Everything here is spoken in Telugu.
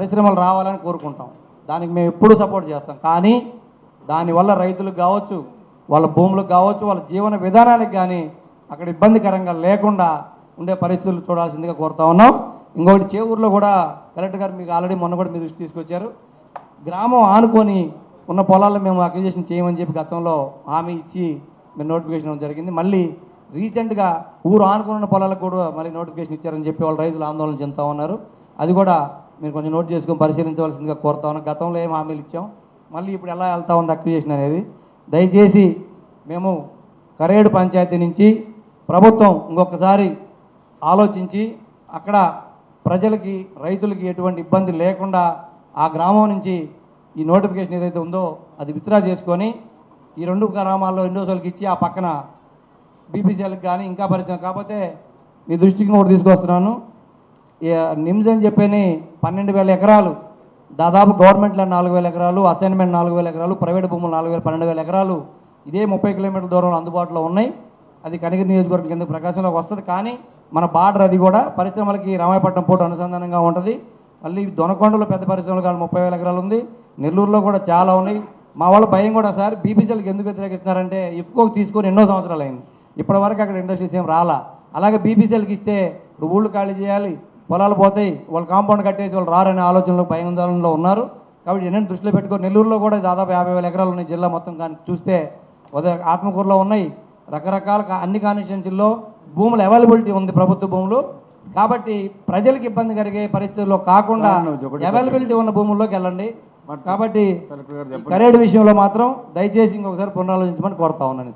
పరిశ్రమలు రావాలని కోరుకుంటాం. దానికి మేము ఎప్పుడూ సపోర్ట్ చేస్తాం. కానీ దానివల్ల రైతులకు కావచ్చు, వాళ్ళ భూములకు కావచ్చు, వాళ్ళ జీవన విధానానికి కానీ అక్కడ ఇబ్బందికరంగా లేకుండా ఉండే పరిస్థితులు చూడాల్సిందిగా కోరుతా ఉన్నాం. ఇంకొకటి చేవూరులో కూడా కలెక్టర్ గారు మీకు ఆల్రెడీ మొన్న కూడా మీ దృష్టి తీసుకొచ్చారు. గ్రామం ఆనుకొని ఉన్న పొలాలను మేము అక్విజిషన్ చేయమని చెప్పి గతంలో హామీ ఇచ్చి మీరు నోటిఫికేషన్ జరిగింది. మళ్ళీ రీసెంట్గా ఊరు ఆనుకున్న పొలాలకు కూడా మళ్ళీ నోటిఫికేషన్ ఇచ్చారని చెప్పి వాళ్ళు రైతులు ఆందోళన చెందుతూ ఉన్నారు. అది కూడా మీరు కొంచెం నోట్ చేసుకొని పరిశీలించవలసిందిగా కోరుతా ఉన్నాం. గతంలో ఏం హామీలు ఇచ్చాం, మళ్ళీ ఇప్పుడు ఎలా వెళ్తా ఉంది అక్విజిషన్ అనేది. దయచేసి మేము కరేడు పంచాయతీ నుంచి ప్రభుత్వం ఇంకొకసారి ఆలోచించి అక్కడ ప్రజలకి రైతులకి ఎటువంటి ఇబ్బంది లేకుండా ఆ గ్రామం నుంచి ఈ నోటిఫికేషన్ ఏదైతే ఉందో అది విత్డ్రా చేసుకొని ఈ 2 గ్రామాల్లో ఇండోసోల్కి ఇచ్చి ఆ పక్కన బీపీసీఎల్కి కానీ ఇంకా పరిశ్రమ కాకపోతే మీ దృష్టికి కూడా తీసుకొస్తున్నాను. నిమ్స్ అని చెప్పని 12,000 ఎకరాలు దాదాపు గవర్నమెంట్ ల్యాండ్ 4,000 ఎకరాలు, అసైన్మెంట్ 4,000 ఎకరాలు, ప్రైవేట్ భూములు 12,000 ఎకరాలు ఇదే 30 కిలోమీటర్ల దూరంలో అందుబాటులో ఉన్నాయి. అది కనిగిరి నియోజకవర్గం కింద ప్రకాశంలోకి వస్తుంది. కానీ మన బార్డర్ అది కూడా పరిశ్రమలకి రామాయపట్నం పోర్టు అనుసంధానంగా ఉంటుంది. మళ్ళీ దొనకొండలో పెద్ద పరిశ్రమలు కానీ 30,000 ఎకరాలు ఉంది. నెల్లూరులో కూడా చాలా ఉన్నాయి. మా వాళ్ళ భయం కూడా సార్ బీపీసీఎల్కి ఎందుకు వ్యతిరేకిస్తున్నారంటే ఇఫ్కోకి తీసుకొని ఎన్నో సంవత్సరాలు అయింది, ఇప్పటివరకు అక్కడ ఇండస్ట్రీస్ ఏం రాలా. అలాగే బీపీసీఎల్కి ఇస్తే ఇప్పుడు ఊళ్ళు ఖాళీ చేయాలి, పొలాలు పోతాయి, వాళ్ళు కాంపౌండ్ కట్టేసి వాళ్ళు రారనే ఆలోచనలో భయాందోళనలో ఉన్నారు. కాబట్టి ఎన్నో దృష్టిలో పెట్టుకొని నెల్లూరులో కూడా దాదాపు 50,000 ఎకరాలు ఉన్నాయి. జిల్లా మొత్తం కానీ చూస్తే ఆత్మకూరులో ఉన్నాయి. రకరకాల అన్ని కాన్స్టిట్యున్సీల్లో భూములు అవైలబిలిటీ ఉంది, ప్రభుత్వ భూములు. కాబట్టి ప్రజలకు ఇబ్బంది కలిగే పరిస్థితుల్లో కాకుండా అవైలబిలిటీ ఉన్న భూముల్లోకి వెళ్ళండి. కాబట్టి కరేడు విషయంలో మాత్రం దయచేసి ఇంకొకసారి పునరాలోచించమని కోరుతా ఉన్నాను.